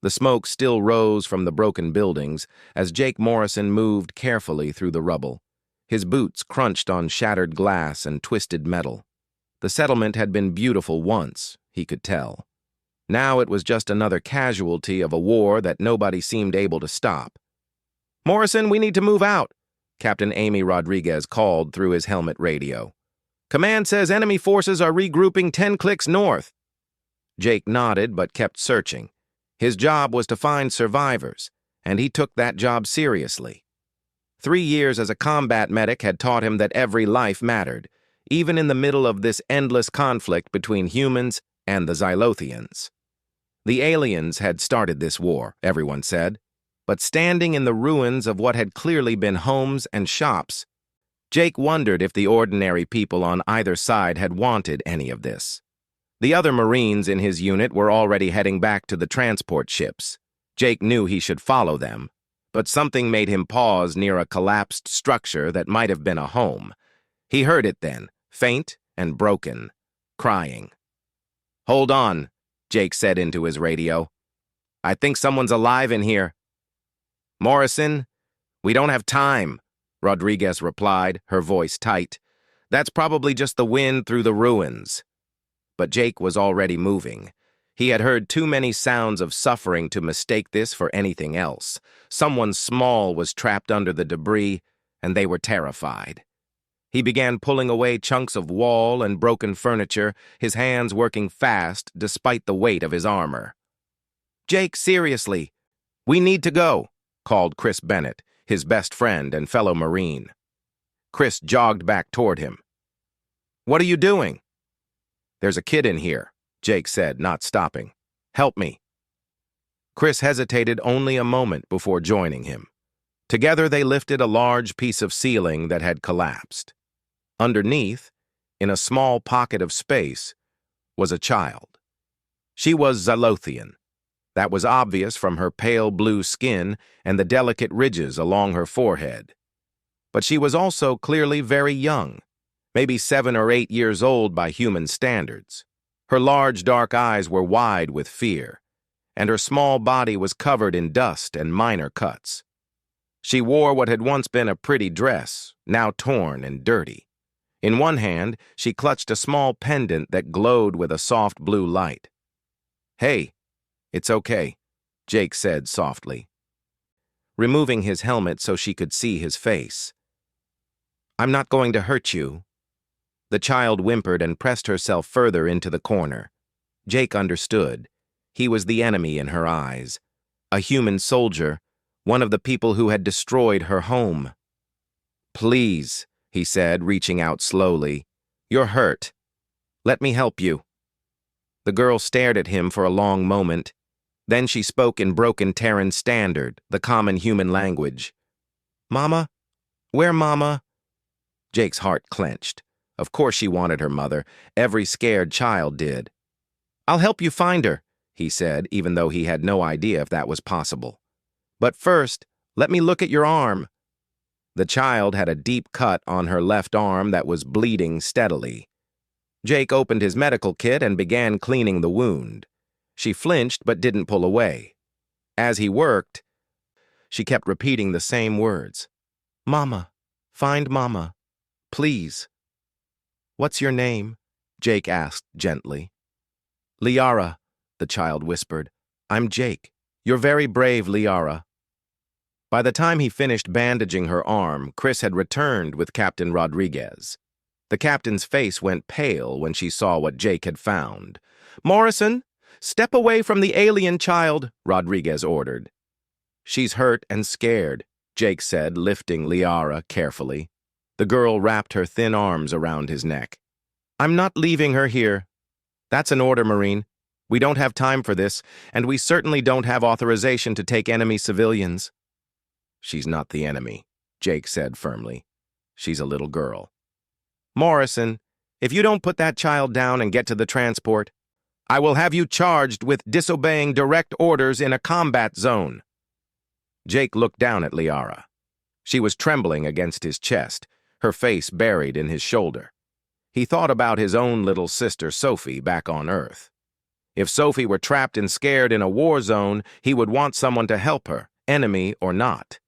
The smoke still rose from the broken buildings as Jake Morrison moved carefully through the rubble. His boots crunched on shattered glass and twisted metal. The settlement had been beautiful once, he could tell. Now it was just another casualty of a war that nobody seemed able to stop. "Morrison, we need to move out," Captain Amy Rodriguez called through his helmet radio. "Command says enemy forces are regrouping 10 clicks north." Jake nodded but kept searching. His job was to find survivors, and he took that job seriously. 3 years as a combat medic had taught him that every life mattered, even in the middle of this endless conflict between humans and the Xylothians. The aliens had started this war, everyone said, but standing in the ruins of what had clearly been homes and shops, Jake wondered if the ordinary people on either side had wanted any of this. The other Marines in his unit were already heading back to the transport ships. Jake knew he should follow them, but something made him pause near a collapsed structure that might have been a home. He heard it then, faint and broken, crying. "Hold on," Jake said into his radio. "I think someone's alive in here." "Morrison, we don't have time," Rodriguez replied, her voice tight. "That's probably just the wind through the ruins." But Jake was already moving. He had heard too many sounds of suffering to mistake this for anything else. Someone small was trapped under the debris, and they were terrified. He began pulling away chunks of wall and broken furniture, his hands working fast despite the weight of his armor. "Jake, seriously, we need to go," called Chris Bennett, his best friend and fellow Marine. Chris jogged back toward him. "What are you doing?" "There's a kid in here," Jake said, not stopping. "Help me." Chris hesitated only a moment before joining him. Together they lifted a large piece of ceiling that had collapsed. Underneath, in a small pocket of space, was a child. She was Xylothian. That was obvious from her pale blue skin and the delicate ridges along her forehead. But she was also clearly very young, maybe 7 or 8 years old by human standards. Her large dark eyes were wide with fear, and her small body was covered in dust and minor cuts. She wore what had once been a pretty dress, now torn and dirty. In one hand, she clutched a small pendant that glowed with a soft blue light. "Hey, it's okay," Jake said softly, removing his helmet so she could see his face. "I'm not going to hurt you." The child whimpered and pressed herself further into the corner. Jake understood. He was the enemy in her eyes. A human soldier, one of the people who had destroyed her home. "Please," he said, reaching out slowly. "You're hurt. Let me help you." The girl stared at him for a long moment. Then she spoke in broken Terran Standard, the common human language. "Mama? Where Mama?" Jake's heart clenched. Of course she wanted her mother. Every scared child did. "I'll help you find her," he said, even though he had no idea if that was possible. "But first, let me look at your arm." The child had a deep cut on her left arm that was bleeding steadily. Jake opened his medical kit and began cleaning the wound. She flinched but didn't pull away. As he worked, she kept repeating the same words. "Mama, find Mama, please." "What's your name?" Jake asked gently. "Liara," the child whispered. "I'm Jake. You're very brave, Liara." By the time he finished bandaging her arm, Chris had returned with Captain Rodriguez. The captain's face went pale when she saw what Jake had found. "Morrison, step away from the alien child," Rodriguez ordered. "She's hurt and scared," Jake said, lifting Liara carefully. The girl wrapped her thin arms around his neck. "I'm not leaving her here." "That's an order, Marine. We don't have time for this, and we certainly don't have authorization to take enemy civilians." "She's not the enemy," Jake said firmly. "She's a little girl." "Morrison, if you don't put that child down and get to the transport, I will have you charged with disobeying direct orders in a combat zone." Jake looked down at Liara. She was trembling against his chest, her face buried in his shoulder. He thought about his own little sister Sophie back on Earth. If Sophie were trapped and scared in a war zone, he would want someone to help her, enemy or not.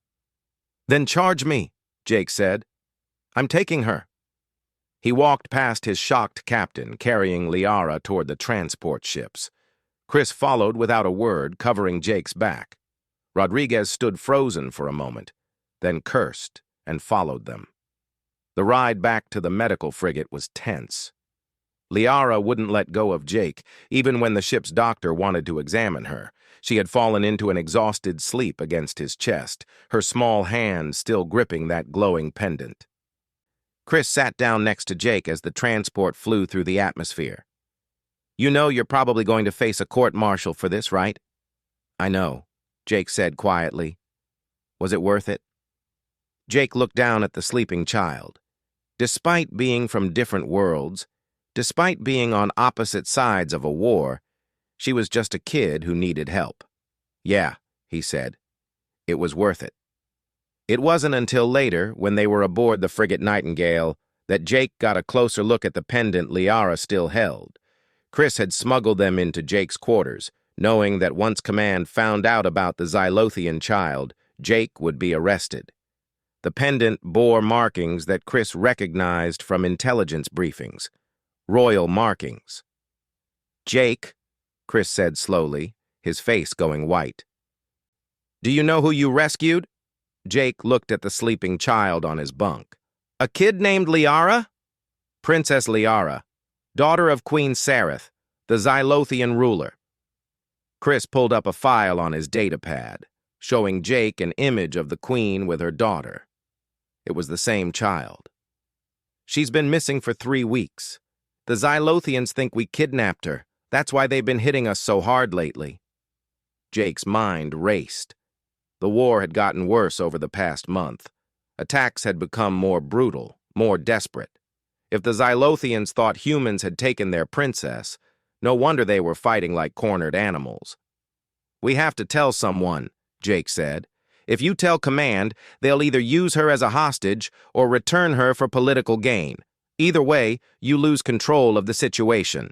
"Then charge me," Jake said. "I'm taking her." He walked past his shocked captain, carrying Liara toward the transport ships. Chris followed without a word, covering Jake's back. Rodriguez stood frozen for a moment, then cursed and followed them. The ride back to the medical frigate was tense. Liara wouldn't let go of Jake, even when the ship's doctor wanted to examine her. She had fallen into an exhausted sleep against his chest, her small hand still gripping that glowing pendant. Chris sat down next to Jake as the transport flew through the atmosphere. "You know you're probably going to face a court-martial for this, right?" "I know," Jake said quietly. "Was it worth it?" Jake looked down at the sleeping child. Despite being from different worlds, despite being on opposite sides of a war, she was just a kid who needed help. "Yeah," he said. "It was worth it." It wasn't until later, when they were aboard the frigate Nightingale, that Jake got a closer look at the pendant Liara still held. Chris had smuggled them into Jake's quarters, knowing that once Command found out about the Xylothian child, Jake would be arrested. The pendant bore markings that Chris recognized from intelligence briefings. Royal markings. "Jake," Chris said slowly, his face going white. "Do you know who you rescued?" Jake looked at the sleeping child on his bunk. "A kid named Liara?" "Princess Liara, daughter of Queen Sareth, the Xylothian ruler." Chris pulled up a file on his datapad, showing Jake an image of the queen with her daughter. It was the same child. "She's been missing for 3 weeks. The Xylothians think we kidnapped her. That's why they've been hitting us so hard lately." Jake's mind raced. The war had gotten worse over the past month. Attacks had become more brutal, more desperate. If the Xylothians thought humans had taken their princess, no wonder they were fighting like cornered animals. "We have to tell someone," Jake said. "If you tell Command, they'll either use her as a hostage or return her for political gain. Either way, you lose control of the situation."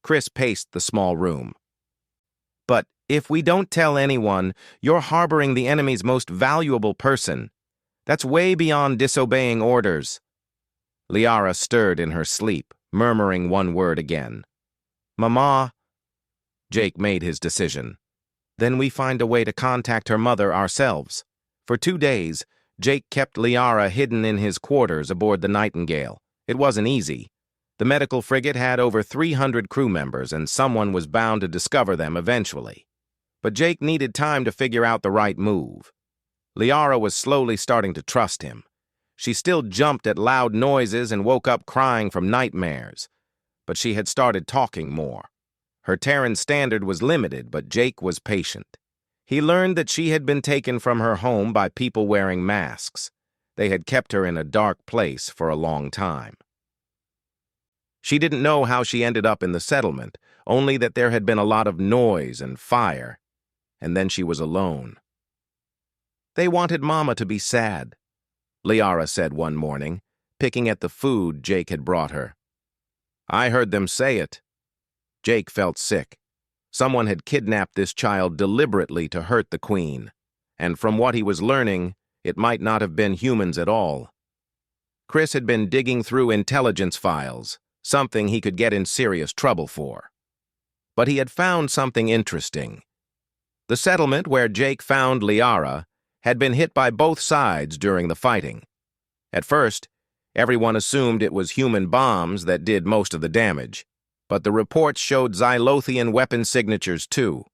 Chris paced the small room. "But if we don't tell anyone, you're harboring the enemy's most valuable person. That's way beyond disobeying orders." Liara stirred in her sleep, murmuring one word again. "Mama." Jake made his decision. "Then we find a way to contact her mother ourselves." For 2 days, Jake kept Liara hidden in his quarters aboard the Nightingale. It wasn't easy. The medical frigate had over 300 crew members, and someone was bound to discover them eventually. But Jake needed time to figure out the right move. Liara was slowly starting to trust him. She still jumped at loud noises and woke up crying from nightmares. But she had started talking more. Her Terran standard was limited, but Jake was patient. He learned that she had been taken from her home by people wearing masks. They had kept her in a dark place for a long time. She didn't know how she ended up in the settlement, only that there had been a lot of noise and fire, and then she was alone. "They wanted Mama to be sad," Liara said one morning, picking at the food Jake had brought her. "I heard them say it." Jake felt sick. Someone had kidnapped this child deliberately to hurt the queen, and from what he was learning, it might not have been humans at all. Chris had been digging through intelligence files, something he could get in serious trouble for. But he had found something interesting. The settlement where Jake found Liara had been hit by both sides during the fighting. At first, everyone assumed it was human bombs that did most of the damage, but the reports showed Xylothian weapon signatures too.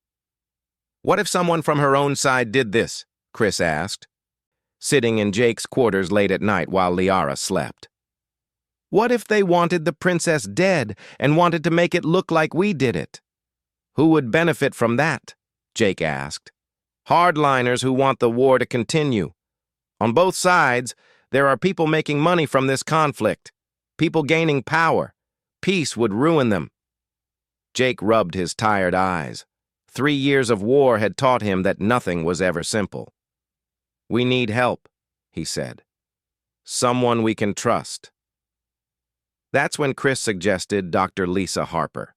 "What if someone from her own side did this?" Chris asked, sitting in Jake's quarters late at night while Liara slept. "What if they wanted the princess dead and wanted to make it look like we did it?" "Who would benefit from that?" Jake asked. "Hardliners who want the war to continue. On both sides, there are people making money from this conflict, people gaining power. Peace would ruin them." Jake rubbed his tired eyes. 3 years of war had taught him that nothing was ever simple. "We need help," he said. "Someone we can trust." That's when Chris suggested Dr. Lisa Harper.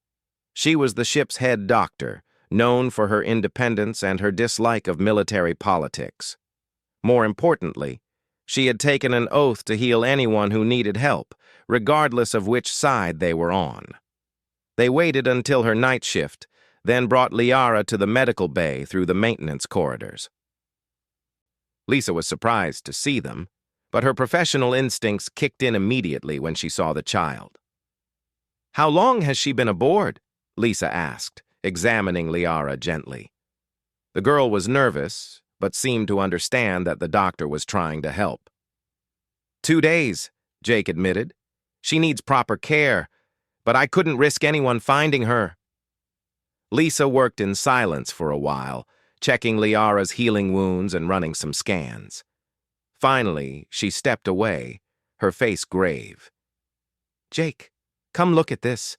She was the ship's head doctor, known for her independence and her dislike of military politics. More importantly, she had taken an oath to heal anyone who needed help, regardless of which side they were on. They waited until her night shift, then brought Liara to the medical bay through the maintenance corridors. Lisa was surprised to see them, but her professional instincts kicked in immediately when she saw the child. "How long has she been aboard?" Lisa asked, examining Liara gently. The girl was nervous, but seemed to understand that the doctor was trying to help. 2 days, Jake admitted. "She needs proper care, but I couldn't risk anyone finding her." Lisa worked in silence for a while, checking Liara's healing wounds and running some scans. Finally, she stepped away, her face grave. "Jake, come look at this."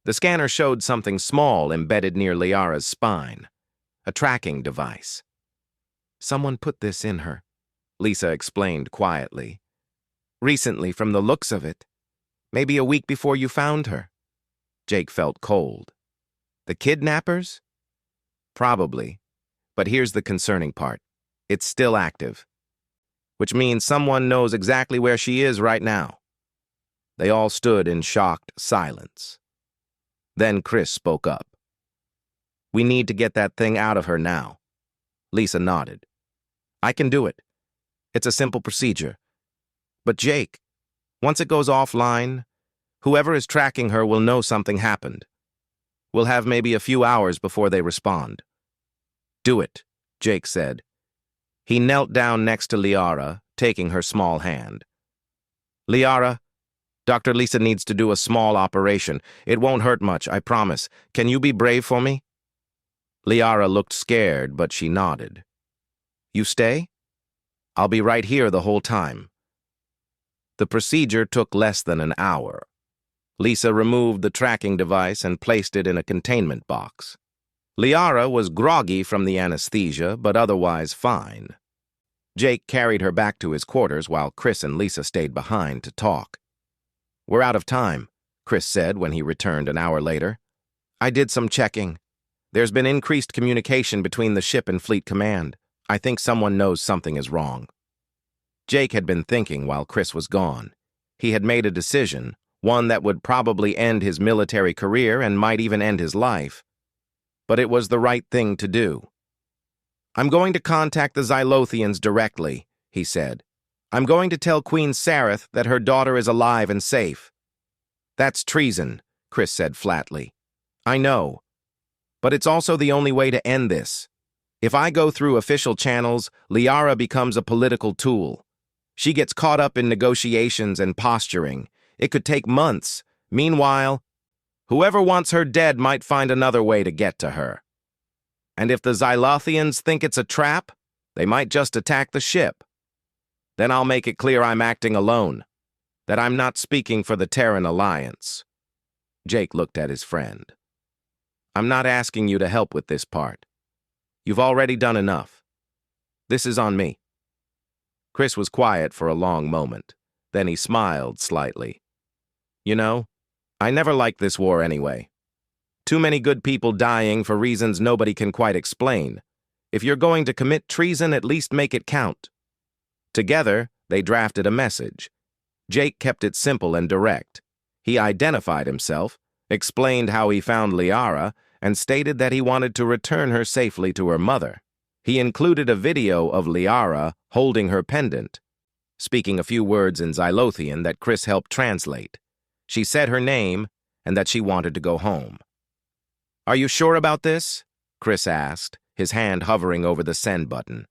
The scanner showed something small embedded near Liara's spine, a tracking device. "Someone put this in her," Lisa explained quietly. "Recently, from the looks of it. Maybe a week before you found her." Jake felt cold. "The kidnappers?" "Probably. But here's the concerning part. It's still active. Which means someone knows exactly where she is right now." They all stood in shocked silence. Then Chris spoke up. "We need to get that thing out of her now." Lisa nodded. "I can do it. It's a simple procedure. But Jake, once it goes offline, whoever is tracking her will know something happened. We'll have maybe a few hours before they respond." "Do it," Jake said. He knelt down next to Liara, taking her small hand. "Liara, Dr. Lisa needs to do a small operation. It won't hurt much, I promise. Can you be brave for me?" Liara looked scared, but she nodded. "You stay? I'll be right here the whole time." The procedure took less than an hour. Lisa removed the tracking device and placed it in a containment box. Liara was groggy from the anesthesia, but otherwise fine. Jake carried her back to his quarters while Chris and Lisa stayed behind to talk. "We're out of time," Chris said when he returned an hour later. "I did some checking. There's been increased communication between the ship and Fleet Command. I think someone knows something is wrong." Jake had been thinking while Chris was gone. He had made a decision, one that would probably end his military career and might even end his life. But it was the right thing to do. "I'm going to contact the Xylothians directly," he said. "I'm going to tell Queen Sareth that her daughter is alive and safe." "That's treason," Chris said flatly. "I know. But it's also the only way to end this. If I go through official channels, Liara becomes a political tool. She gets caught up in negotiations and posturing. It could take months. Meanwhile, whoever wants her dead might find another way to get to her. And if the Xylothians think it's a trap, they might just attack the ship. Then I'll make it clear I'm acting alone, that I'm not speaking for the Terran Alliance." Jake looked at his friend. "I'm not asking you to help with this part. You've already done enough. This is on me." Chris was quiet for a long moment. Then he smiled slightly. "You know, I never liked this war anyway. Too many good people dying for reasons nobody can quite explain. If you're going to commit treason, at least make it count." Together, they drafted a message. Jake kept it simple and direct. He identified himself, explained how he found Liara, and stated that he wanted to return her safely to her mother. He included a video of Liara holding her pendant, speaking a few words in Xylothian that Chris helped translate. She said her name and that she wanted to go home. "Are you sure about this?" Chris asked, his hand hovering over the send button.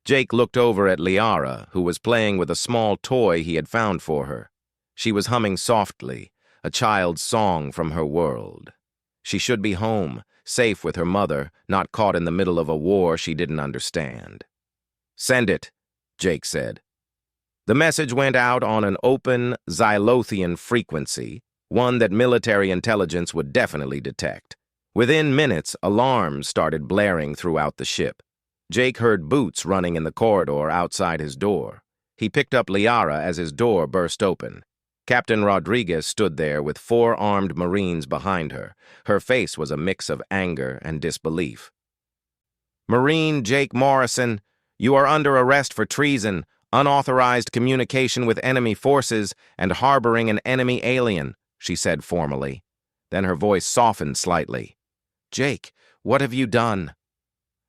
Jake looked over at Liara, who was playing with a small toy he had found for her. She was humming softly, a child's song from her world. She should be home, safe with her mother, not caught in the middle of a war she didn't understand. "Send it," Jake said. The message went out on an open Xylothian frequency, one that military intelligence would definitely detect. Within minutes, alarms started blaring throughout the ship. Jake heard boots running in the corridor outside his door. He picked up Liara as his door burst open. Captain Rodriguez stood there with 4 armed Marines behind her. Her face was a mix of anger and disbelief. "Marine Jake Morrison, you are under arrest for treason, unauthorized communication with enemy forces, and harboring an enemy alien," she said formally. Then her voice softened slightly. "Jake, what have you done?"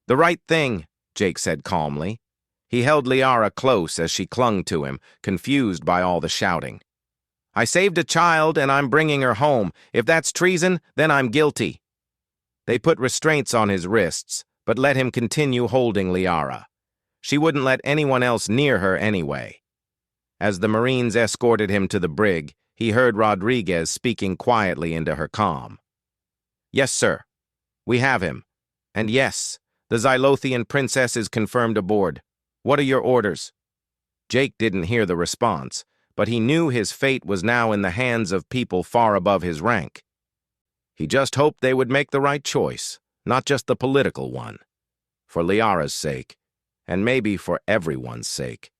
"The right thing," Jake said calmly. He held Liara close as she clung to him, confused by all the shouting. "I saved a child and I'm bringing her home. If that's treason, then I'm guilty." They put restraints on his wrists, but let him continue holding Liara. She wouldn't let anyone else near her anyway. As the Marines escorted him to the brig, he heard Rodriguez speaking quietly into her comm. "Yes, sir. We have him. And yes, the Xylothian princess is confirmed aboard. What are your orders?" Jake didn't hear the response, but he knew his fate was now in the hands of people far above his rank. He just hoped they would make the right choice, not just the political one. For Liara's sake, and maybe for everyone's sake.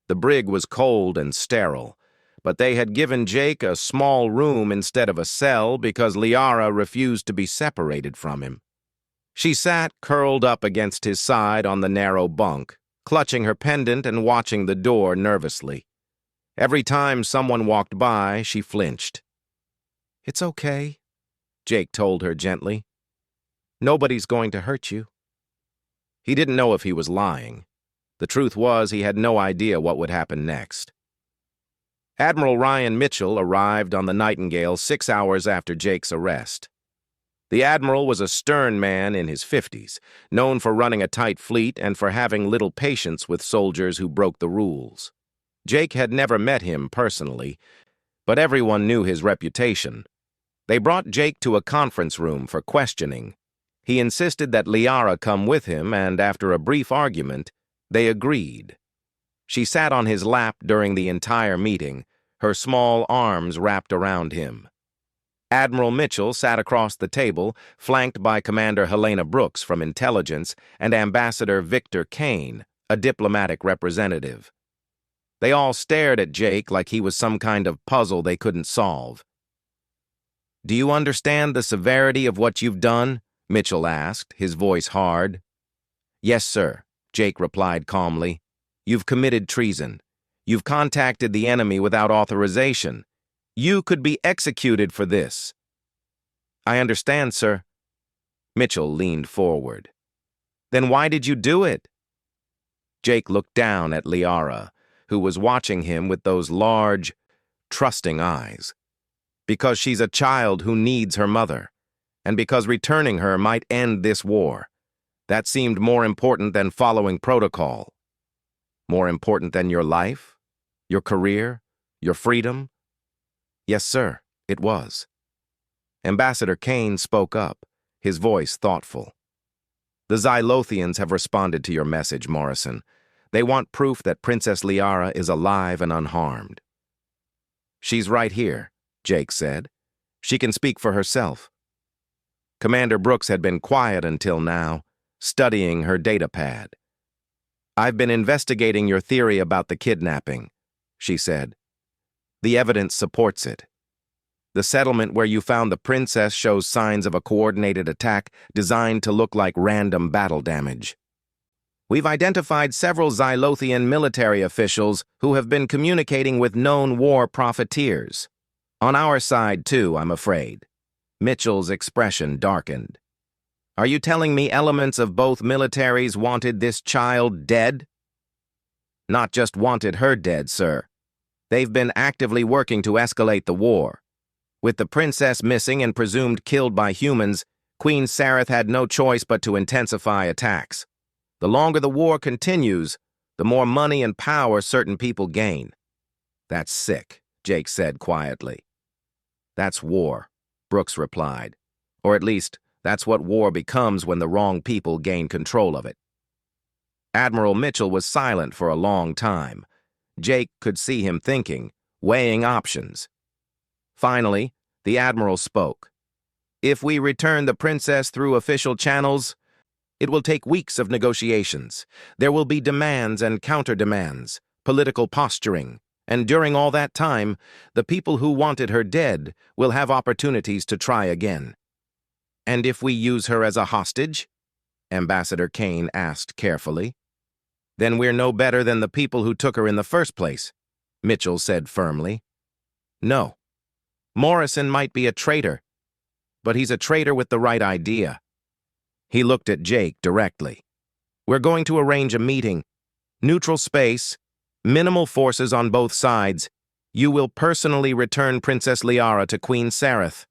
The brig was cold and sterile, but they had given Jake a small room instead of a cell because Liara refused to be separated from him. She sat curled up against his side on the narrow bunk, clutching her pendant and watching the door nervously. Every time someone walked by, she flinched. "It's okay," Jake told her gently. "Nobody's going to hurt you." He didn't know if he was lying. The truth was he had no idea what would happen next. Admiral Ryan Mitchell arrived on the Nightingale 6 hours after Jake's arrest. The admiral was a stern man in his 50s, known for running a tight fleet and for having little patience with soldiers who broke the rules. Jake had never met him personally, but everyone knew his reputation. They brought Jake to a conference room for questioning. He insisted that Liara come with him, and after a brief argument, they agreed. She sat on his lap during the entire meeting, her small arms wrapped around him. Admiral Mitchell sat across the table, flanked by Commander Helena Brooks from Intelligence and Ambassador Victor Kane, a diplomatic representative. They all stared at Jake like he was some kind of puzzle they couldn't solve. "Do you understand the severity of what you've done?" Mitchell asked, his voice hard. "Yes, sir," Jake replied calmly. "You've committed treason. You've contacted the enemy without authorization. You could be executed for this." "I understand, sir." Mitchell leaned forward. "Then why did you do it?" Jake looked down at Liara, who was watching him with those large, trusting eyes. "Because she's a child who needs her mother, and because returning her might end this war. That seemed more important than following protocol. More important than your life, your career, your freedom?" "Yes, sir, it was." Ambassador Kane spoke up, his voice thoughtful. "The Xylothians have responded to your message, Morrison. They want proof that Princess Liara is alive and unharmed." "She's right here," Jake said. "She can speak for herself." Commander Brooks had been quiet until now, studying her datapad. "I've been investigating your theory about the kidnapping," she said. "The evidence supports it. The settlement where you found the princess shows signs of a coordinated attack designed to look like random battle damage. We've identified several Xylothian military officials who have been communicating with known war profiteers. On our side, too, I'm afraid." Mitchell's expression darkened. "Are you telling me elements of both militaries wanted this child dead?" "Not just wanted her dead, sir. They've been actively working to escalate the war. With the princess missing and presumed killed by humans, Queen Sareth had no choice but to intensify attacks. The longer the war continues, the more money and power certain people gain." "That's sick," Jake said quietly. "That's war," Brooks replied. "Or at least, that's what war becomes when the wrong people gain control of it." Admiral Mitchell was silent for a long time. Jake could see him thinking, weighing options. Finally, the Admiral spoke. "If we return the princess through official channels, it will take weeks of negotiations. There will be demands and counter-demands, political posturing, And during all that time, the people who wanted her dead will have opportunities to try again. And if we use her as a hostage? Ambassador Kane asked carefully. Then we're no better than the people who took her in the first place, Mitchell said firmly. No. Morrison might be a traitor, but he's a traitor with the right idea. He looked at Jake directly. We're going to arrange a meeting. Neutral space, minimal forces on both sides. You will personally return Princess Liara to Queen Sareth.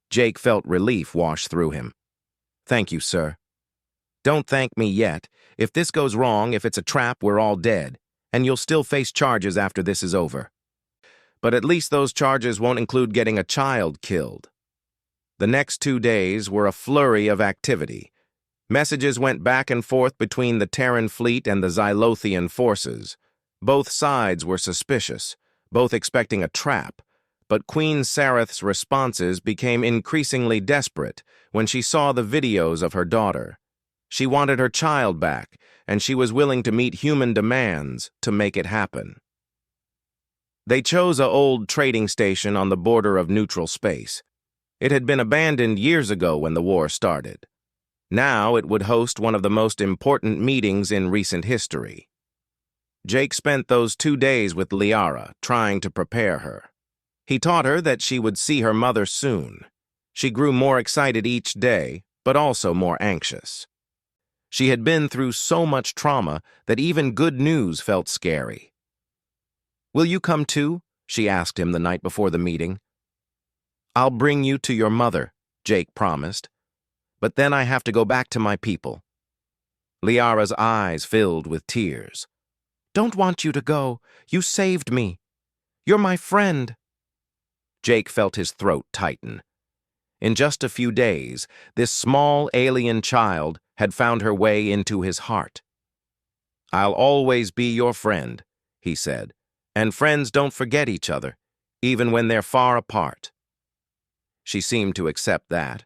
Jake felt relief wash through him. Thank you, sir. Don't thank me yet. If this goes wrong, if it's a trap, we're all dead, and you'll still face charges after this is over. But at least those charges won't include getting a child killed. The next 2 days were a flurry of activity. Messages went back and forth between the Terran fleet and the Xylothian forces. Both sides were suspicious, both expecting a trap, but Queen Sareth's responses became increasingly desperate when she saw the videos of her daughter. She wanted her child back, and she was willing to meet human demands to make it happen. They chose an old trading station on the border of neutral space. It had been abandoned years ago when the war started. Now it would host one of the most important meetings in recent history. Jake spent those 2 days with Liara, trying to prepare her. He taught her that she would see her mother soon. She grew more excited each day, but also more anxious. She had been through so much trauma that even good news felt scary. Will you come too? She asked him the night before the meeting. I'll bring you to your mother, Jake promised. But then I have to go back to my people. Liara's eyes filled with tears. Don't want you to go. You saved me. You're my friend. Jake felt his throat tighten. In just a few days, this small alien child had found her way into his heart. I'll always be your friend, he said, and friends don't forget each other, even when they're far apart. She seemed to accept that,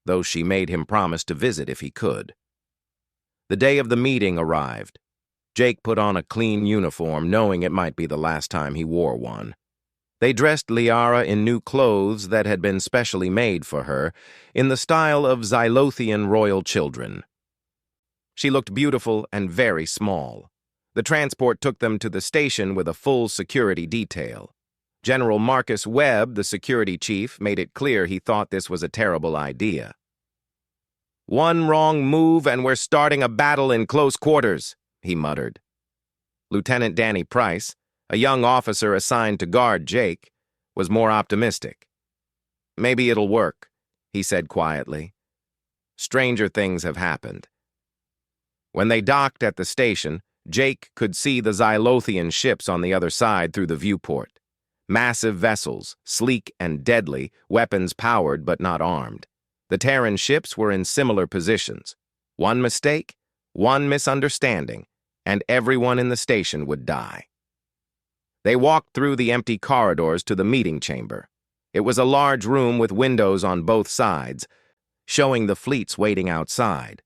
though she made him promise to visit if he could. The day of the meeting arrived. Jake put on a clean uniform, knowing it might be the last time he wore one. They dressed Liara in new clothes that had been specially made for her, in the style of Xylothian royal children. She looked beautiful and very small. The transport took them to the station with a full security detail. General Marcus Webb, the security chief, made it clear he thought this was a terrible idea. One wrong move and we're starting a battle in close quarters, he muttered. Lieutenant Danny Price, a young officer assigned to guard Jake, was more optimistic. Maybe it'll work, he said quietly. Stranger things have happened. When they docked at the station, Jake could see the Xylothian ships on the other side through the viewport. Massive vessels, sleek and deadly, weapons powered but not armed. The Terran ships were in similar positions. One mistake, one misunderstanding, and everyone in the station would die. They walked through the empty corridors to the meeting chamber. It was a large room with windows on both sides, showing the fleets waiting outside.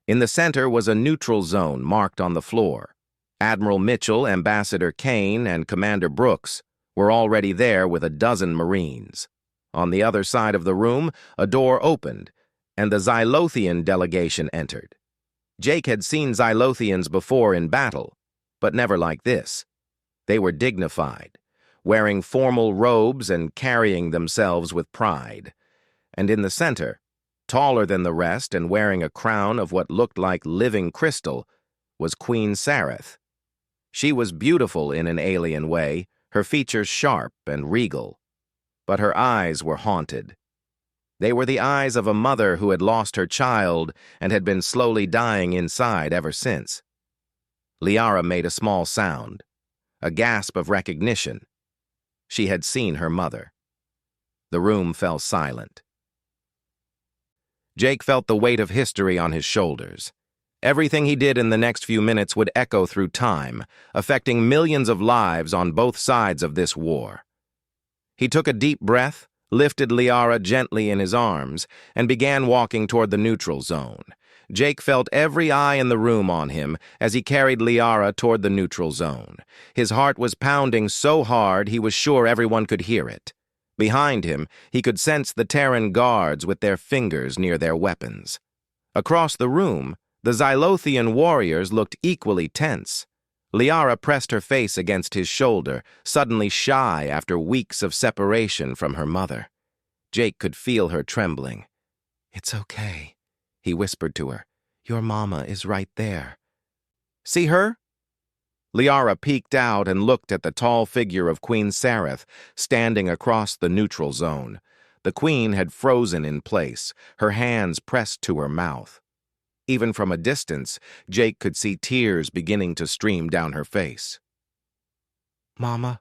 In the center was a neutral zone marked on the floor. Admiral Mitchell, Ambassador Kane, and Commander Brooks were already there with a dozen Marines. On the other side of the room, a door opened, and the Xylothian delegation entered. Jake had seen Xylothians before in battle, but never like this. They were dignified, wearing formal robes and carrying themselves with pride. And in the center, taller than the rest and wearing a crown of what looked like living crystal, was Queen Sareth. She was beautiful in an alien way, her features sharp and regal. But her eyes were haunted. They were the eyes of a mother who had lost her child and had been slowly dying inside ever since. Liara made a small sound, a gasp of recognition. She had seen her mother. The room fell silent. Jake felt the weight of history on his shoulders. Everything he did in the next few minutes would echo through time, affecting millions of lives on both sides of this war. He took a deep breath, lifted Liara gently in his arms, and began walking toward the neutral zone. Jake felt every eye in the room on him as he carried Liara toward the neutral zone. His heart was pounding so hard he was sure everyone could hear it. Behind him, he could sense the Terran guards with their fingers near their weapons. Across the room, the Xylothian warriors looked equally tense. Liara pressed her face against his shoulder, suddenly shy after weeks of separation from her mother. Jake could feel her trembling. "It's okay," he whispered to her. "Your mama is right there." "See her?" Liara peeked out and looked at the tall figure of Queen Sareth standing across the neutral zone. The queen had frozen in place, her hands pressed to her mouth. Even from a distance, Jake could see tears beginning to stream down her face. "Mama,"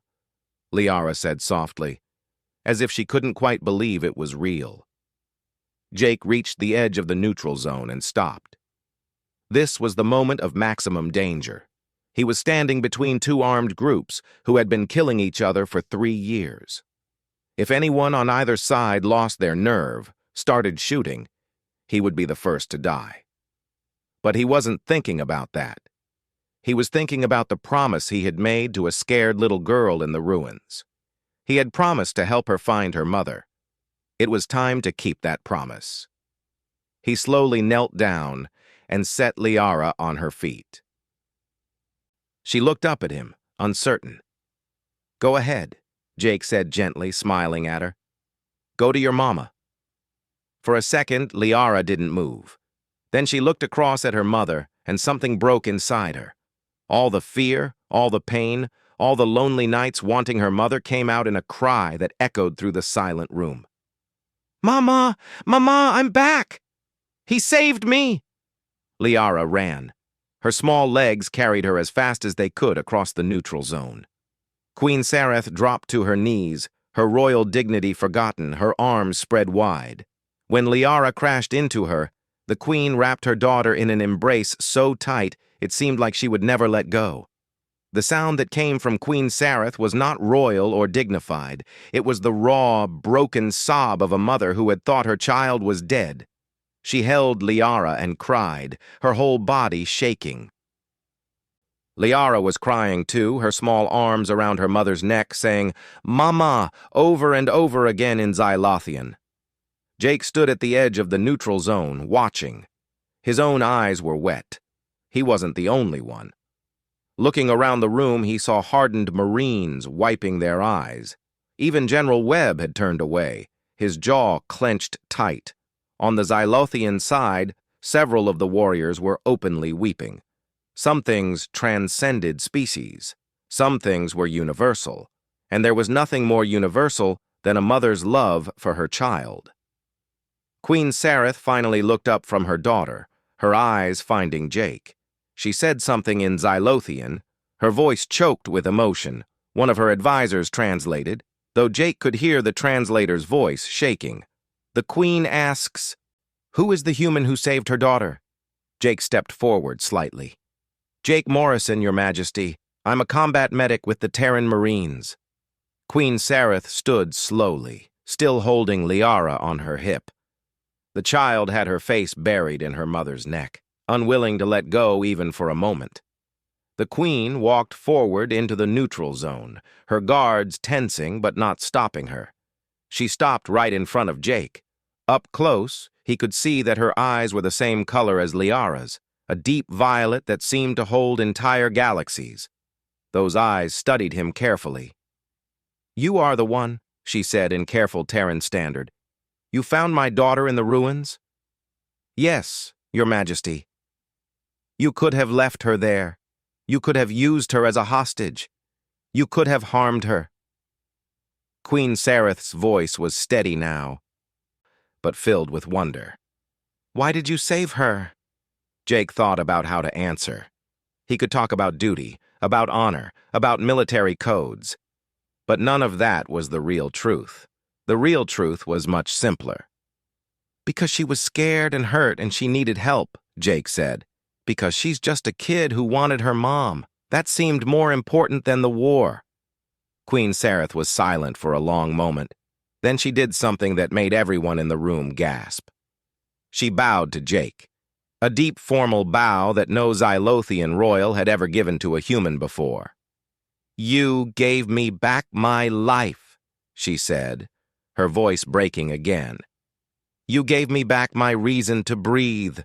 Liara said softly, as if she couldn't quite believe it was real. Jake reached the edge of the neutral zone and stopped. This was the moment of maximum danger. He was standing between two armed groups who had been killing each other for 3 years. If anyone on either side lost their nerve, started shooting, he would be the first to die. But he wasn't thinking about that. He was thinking about the promise he had made to a scared little girl in the ruins. He had promised to help her find her mother. It was time to keep that promise. He slowly knelt down and set Liara on her feet. She looked up at him, uncertain. "Go ahead," Jake said gently, smiling at her. "Go to your mama." For a second, Liara didn't move. Then she looked across at her mother, and something broke inside her. All the fear, all the pain, all the lonely nights wanting her mother came out in a cry that echoed through the silent room. "Mama! Mama, I'm back! He saved me!" Liara ran. Her small legs carried her as fast as they could across the neutral zone. Queen Sareth dropped to her knees, her royal dignity forgotten, her arms spread wide. When Liara crashed into her, the queen wrapped her daughter in an embrace so tight it seemed like she would never let go. The sound that came from Queen Sareth was not royal or dignified. It was the raw, broken sob of a mother who had thought her child was dead. She held Liara and cried, her whole body shaking. Liara was crying too, her small arms around her mother's neck, saying, "Mama," over and over again in Xylothian. Jake stood at the edge of the neutral zone, watching. His own eyes were wet. He wasn't the only one. Looking around the room, he saw hardened Marines wiping their eyes. Even General Webb had turned away, his jaw clenched tight. On the Xylothian side, several of the warriors were openly weeping. Some things transcended species. Some things were universal. And there was nothing more universal than a mother's love for her child. Queen Sareth finally looked up from her daughter, her eyes finding Jake. She said something in Xylothian. Her voice choked with emotion. One of her advisors translated, though Jake could hear the translator's voice shaking. The queen asks, "Who is the human who saved her daughter?" Jake stepped forward slightly. "Jake Morrison, Your Majesty. I'm a combat medic with the Terran Marines." Queen Sareth stood slowly, still holding Liara on her hip. The child had her face buried in her mother's neck, unwilling to let go even for a moment. The queen walked forward into the neutral zone, her guards tensing but not stopping her. She stopped right in front of Jake. Up close, he could see that her eyes were the same color as Liara's, a deep violet that seemed to hold entire galaxies. Those eyes studied him carefully. "You are the one," she said in careful Terran standard. "You found my daughter in the ruins?" "Yes, Your Majesty." "You could have left her there. You could have used her as a hostage. You could have harmed her." Queen Sareth's voice was steady now, but filled with wonder. "Why did you save her?" Jake thought about how to answer. He could talk about duty, about honor, about military codes. But none of that was the real truth. The real truth was much simpler. "Because she was scared and hurt and she needed help," Jake said. "Because she's just a kid who wanted her mom. That seemed more important than the war." Queen Sareth was silent for a long moment. Then she did something that made everyone in the room gasp. She bowed to Jake. a deep formal bow that no Xylothian royal had ever given to a human before. "You gave me back my life," she said, her voice breaking again. "You gave me back my reason to breathe.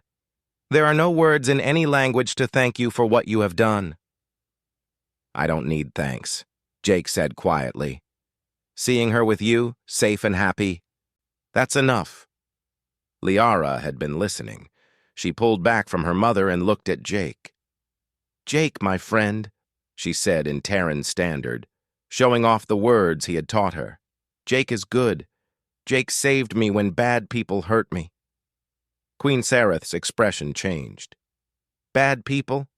There are no words in any language to thank you for what you have done." "I don't need thanks," Jake said quietly. "Seeing her with you, safe and happy, that's enough." Liara had been listening. She pulled back from her mother and looked at Jake. "Jake, my friend," she said in Terran Standard, showing off the words he had taught her. "Jake is good. Jake saved me when bad people hurt me." Queen Sareth's expression changed. "Bad people?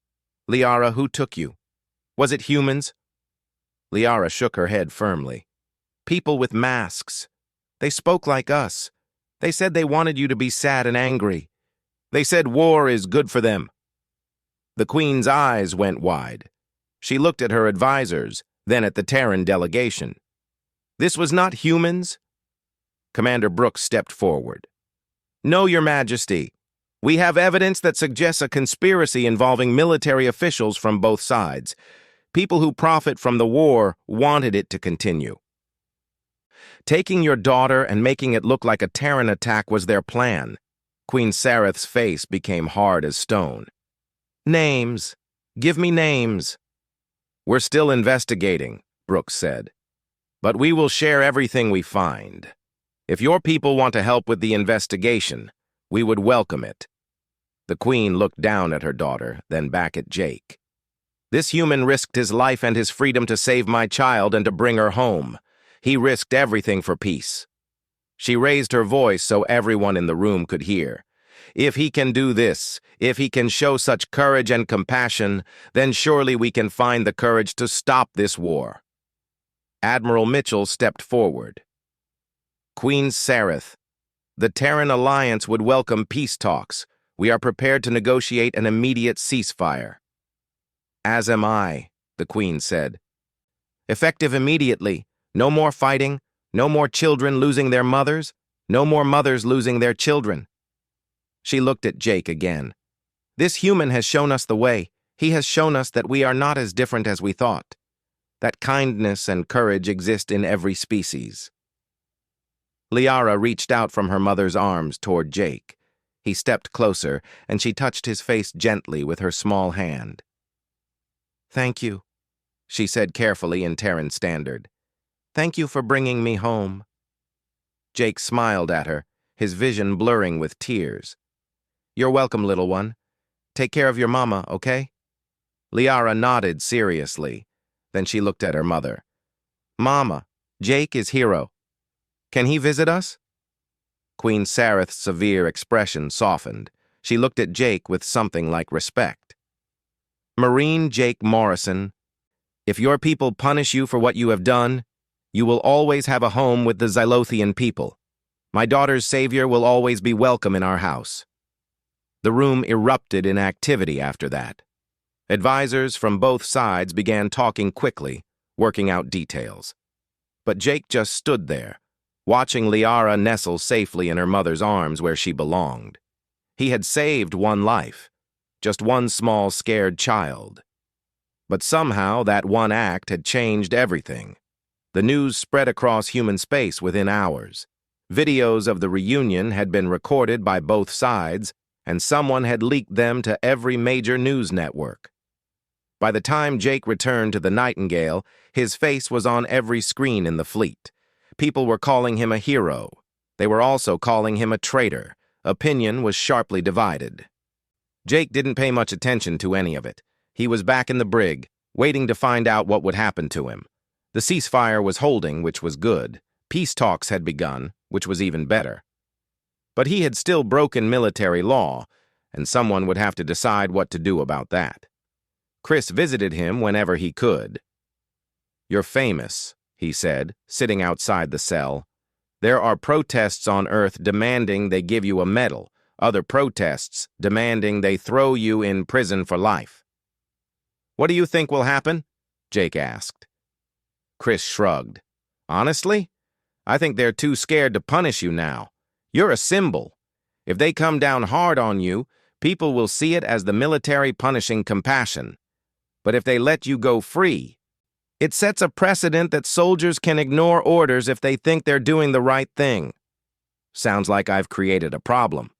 Liara, who took you? Was it humans?" Liara shook her head firmly. "People with masks. They spoke like us. They said they wanted you to be sad and angry. They said war is good for them." The Queen's eyes went wide. She looked at her advisors, then at the Terran delegation. "This was not humans?" Commander Brooks stepped forward. "No, Your Majesty. We have evidence that suggests a conspiracy involving military officials from both sides. People who profit from the war wanted it to continue. Taking your daughter and making it look like a Terran attack was their plan." Queen Sareth's face became hard as stone. "Names. Give me names." "We're still investigating," Brooks said. "But we will share everything we find. If your people want to help with the investigation, we would welcome it." The Queen looked down at her daughter, then back at Jake. "This human risked his life and his freedom to save my child and to bring her home. He risked everything for peace." She raised her voice so everyone in the room could hear. "If he can do this, if he can show such courage and compassion, then surely we can find the courage to stop this war." Admiral Mitchell stepped forward. "Queen Sareth, the Terran Alliance would welcome peace talks. We are prepared to negotiate an immediate ceasefire." "As am I," the Queen said. "Effective immediately. No more fighting. No more children losing their mothers. No more mothers losing their children." She looked at Jake again. "This human has shown us the way. He has shown us that we are not as different as we thought. That kindness and courage exist in every species." Liara reached out from her mother's arms toward Jake. He stepped closer, and she touched his face gently with her small hand. "Thank you," she said carefully in Terran Standard. "Thank you for bringing me home." Jake smiled at her, his vision blurring with tears. "You're welcome, little one. Take care of your mama, okay?" Liara nodded seriously. Then she looked at her mother. "Mama, Jake is hero. Can he visit us?" Queen Sareth's severe expression softened. She looked at Jake with something like respect. "Marine Jake Morrison, if your people punish you for what you have done, you will always have a home with the Xylothian people. My daughter's savior will always be welcome in our house." The room erupted in activity after that. Advisors from both sides began talking quickly, working out details. But Jake just stood there, watching Liara nestle safely in her mother's arms where she belonged. He had saved one life, just one small scared child. But somehow that one act had changed everything. The news spread across human space within hours. Videos of the reunion had been recorded by both sides, and someone had leaked them to every major news network. By the time Jake returned to the Nightingale, his face was on every screen in the fleet. People were calling him a hero. They were also calling him a traitor. Opinion was sharply divided. Jake didn't pay much attention to any of it. He was back in the brig, waiting to find out what would happen to him. The ceasefire was holding, which was good. Peace talks had begun, which was even better. But he had still broken military law, and someone would have to decide what to do about that. Chris visited him whenever he could. "You're famous," he said, sitting outside the cell. "There are protests on Earth demanding they give you a medal, other protests demanding they throw you in prison for life." "What do you think will happen?" Jake asked. Chris shrugged. "Honestly, I think they're too scared to punish you now. You're a symbol. If they come down hard on you, People will see it as the military punishing compassion. But if they let you go free, it sets a precedent that soldiers can ignore orders if they think they're doing the right thing. Sounds like I've created a problem.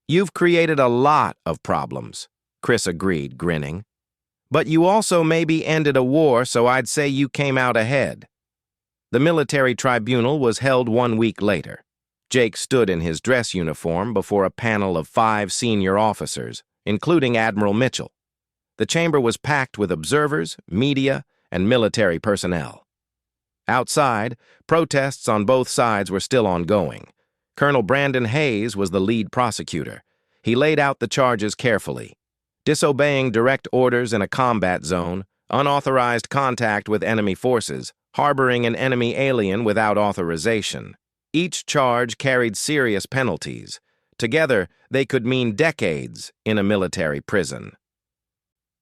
You've created a lot of problems, Chris agreed, grinning. But you also maybe ended a war, so I'd say you came out ahead. The military tribunal was held 1 week later. Jake stood in his dress uniform before a panel of 5 senior officers, including Admiral Mitchell. The chamber was packed with observers, media, and military personnel. Outside, protests on both sides were still ongoing. Colonel Brandon Hayes was the lead prosecutor. He laid out the charges carefully. Disobeying direct orders in a combat zone, unauthorized contact with enemy forces, harboring an enemy alien without authorization. Each charge carried serious penalties. Together, they could mean decades in a military prison.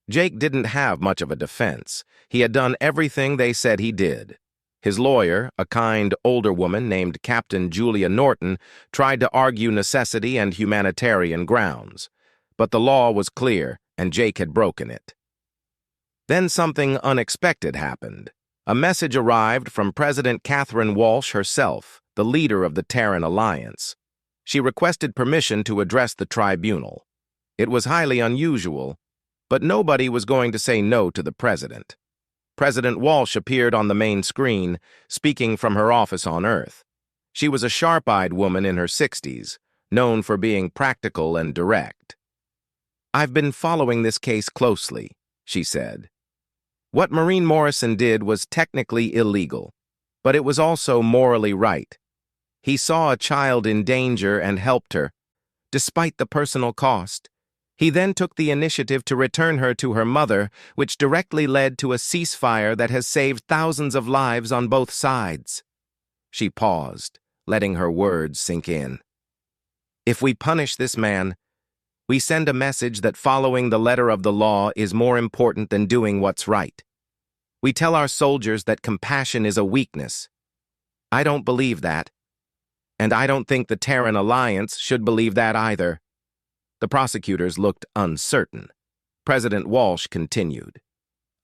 Jake didn't have much of a defense. He had done everything they said he did. His lawyer, a kind older woman named Captain Julia Norton, tried to argue necessity and humanitarian grounds. But the law was clear, and Jake had broken it. Then something unexpected happened. A message arrived from President Catherine Walsh herself, the leader of the Terran Alliance. She requested permission to address the tribunal. It was highly unusual, but nobody was going to say no to the president. President Walsh appeared on the main screen, speaking from her office on Earth. She was a sharp-eyed woman in her 60s, known for being practical and direct. "I've been following this case closely," she said. "What Maureen Morrison did was technically illegal, but it was also morally right. He saw a child in danger and helped her, despite the personal cost. He then took the initiative to return her to her mother, which directly led to a ceasefire that has saved thousands of lives on both sides." She paused, letting her words sink in. "If we punish this man, we send a message that following the letter of the law is more important than doing what's right. We tell our soldiers that compassion is a weakness. I don't believe that, and I don't think the Terran Alliance should believe that either." The prosecutors looked uncertain. President Walsh continued.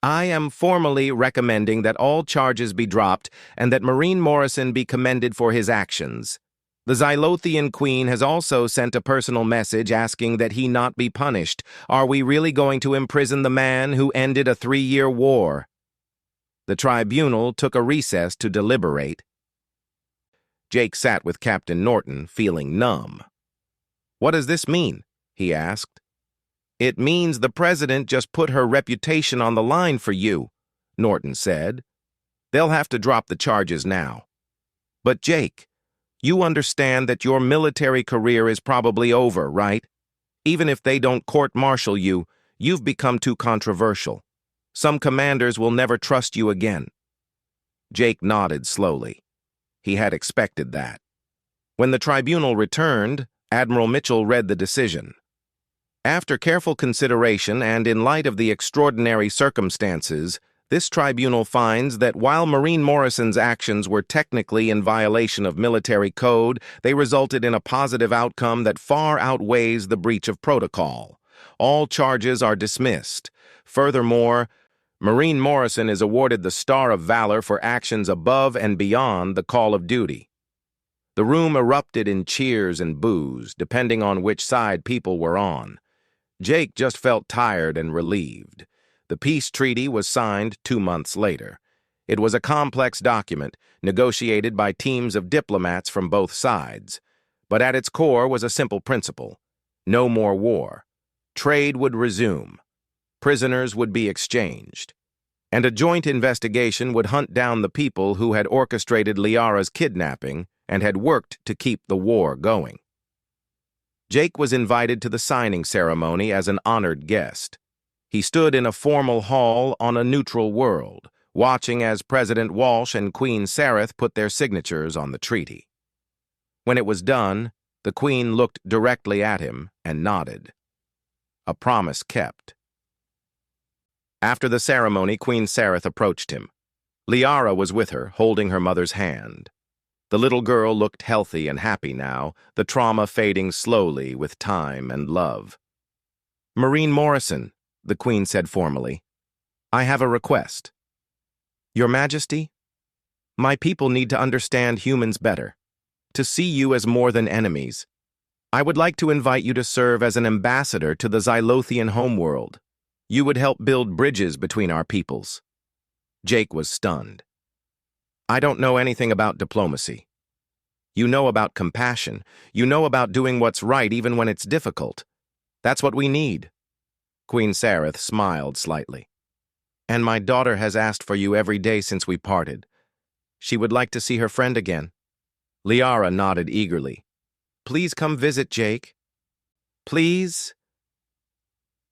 "I am formally recommending that all charges be dropped and that Maureen Morrison be commended for his actions. The Xylothian Queen has also sent a personal message asking that he not be punished. Are we really going to imprison the man who ended a 3-year war?" The tribunal took a recess to deliberate. Jake sat with Captain Norton, feeling numb. "What does this mean?" he asked. "It means the president just put her reputation on the line for you," Norton said. "They'll have to drop the charges now. But Jake, you understand that your military career is probably over, right? Even if they don't court-martial you, you've become too controversial. Some commanders will never trust you again." Jake nodded slowly. He had expected that. When the tribunal returned, Admiral Mitchell read the decision. "After careful consideration and in light of the extraordinary circumstances, this tribunal finds that while Maureen Morrison's actions were technically in violation of military code, they resulted in a positive outcome that far outweighs the breach of protocol. All charges are dismissed. Furthermore, Maureen Morrison is awarded the Star of Valor for actions above and beyond the call of duty." The room erupted in cheers and boos, depending on which side people were on. Jake just felt tired and relieved. The peace treaty was signed 2 months later. It was a complex document, negotiated by teams of diplomats from both sides. But at its core was a simple principle: no more war. Trade would resume. Prisoners would be exchanged. And a joint investigation would hunt down the people who had orchestrated Liara's kidnapping and had worked to keep the war going. Jake was invited to the signing ceremony as an honored guest. He stood in a formal hall on a neutral world, watching as President Walsh and Queen Sareth put their signatures on the treaty. When it was done, the Queen looked directly at him and nodded. A promise kept. After the ceremony, Queen Sareth approached him. Liara was with her, holding her mother's hand. The little girl looked healthy and happy now, the trauma fading slowly with time and love. Marine Morrison, the Queen said formally, I have a request. Your Majesty, my people need to understand humans better, to see you as more than enemies. I would like to invite you to serve as an ambassador to the Xylothian homeworld. You would help build bridges between our peoples. Jake was stunned. I don't know anything about diplomacy. You know about compassion. You know about doing what's right even when it's difficult. That's what we need. Queen Sareth smiled slightly. And my daughter has asked for you every day since we parted. She would like to see her friend again. Liara nodded eagerly. Please come visit, Jake. Please?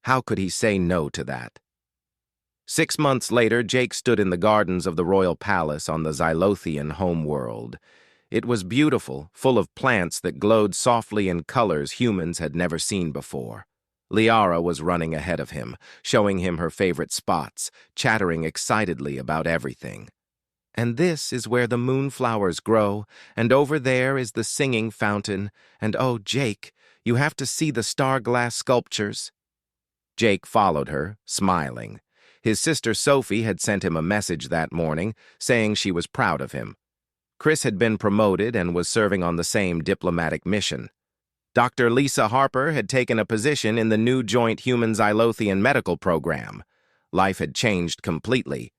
How could he say no to that? 6 months later, Jake stood in the gardens of the royal palace on the Xylothian homeworld. It was beautiful, full of plants that glowed softly in colors humans had never seen before. Liara was running ahead of him, showing him her favorite spots, chattering excitedly about everything. And this is where the moonflowers grow, and over there is the singing fountain, and oh, Jake, you have to see the star-glass sculptures. Jake followed her, smiling. His sister Sophie had sent him a message that morning, saying she was proud of him. Chris had been promoted and was serving on the same diplomatic mission. Dr. Lisa Harper had taken a position in the new Joint Human Xylothian Medical Program. Life had changed completely.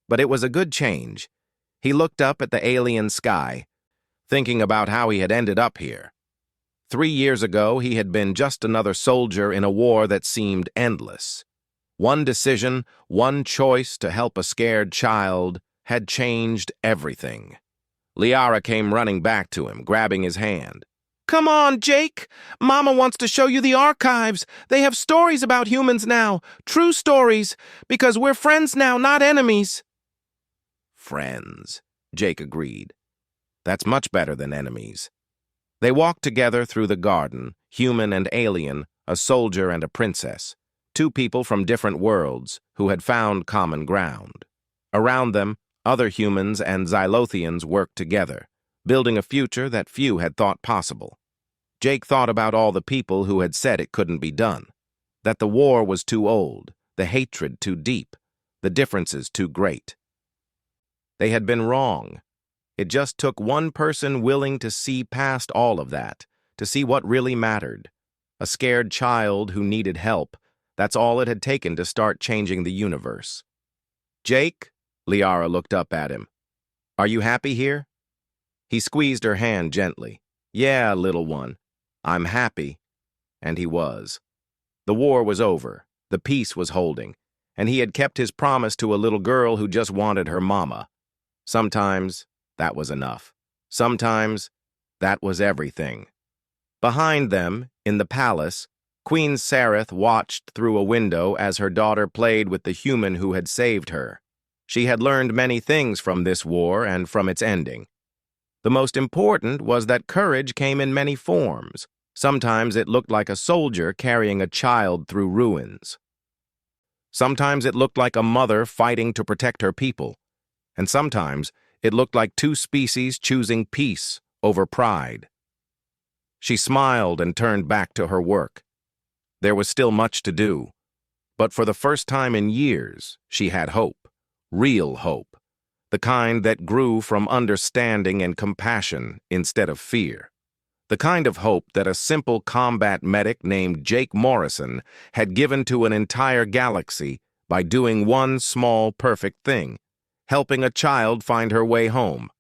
But it was a good change. He looked up at the alien sky, thinking about how he had ended up here. 3 years ago, he had been just another soldier in a war that seemed endless. One decision, one choice to help a scared child had changed everything. Liara came running back to him, grabbing his hand. Come on, Jake! Mama wants to show you the archives. They have stories about humans now, true stories, because we're friends now, not enemies. Friends, Jake agreed. That's much better than enemies. They walked together through the garden, human and alien, a soldier and a princess, 2 people from different worlds who had found common ground. Around them, other humans and Xylothians worked together, building a future that few had thought possible. Jake thought about all the people who had said it couldn't be done, that the war was too old, the hatred too deep, the differences too great. They had been wrong. It just took one person willing to see past all of that, to see what really mattered. A scared child who needed help. That's all it had taken to start changing the universe. Jake? Liara looked up at him. Are you happy here? He squeezed her hand gently. Yeah, little one. I'm happy. And he was. The war was over. The peace was holding. And he had kept his promise to a little girl who just wanted her mama. Sometimes that was enough. Sometimes that was everything. Behind them, in the palace, Queen Sareth watched through a window as her daughter played with the human who had saved her. She had learned many things from this war and from its ending. The most important was that courage came in many forms. Sometimes it looked like a soldier carrying a child through ruins. Sometimes it looked like a mother fighting to protect her people. And sometimes it looked like 2 species choosing peace over pride. She smiled and turned back to her work. There was still much to do, but for the first time in years, she had hope. Real hope, the kind that grew from understanding and compassion instead of fear. The kind of hope that a simple combat medic named Jake Morrison had given to an entire galaxy by doing one small perfect thing, helping a child find her way home.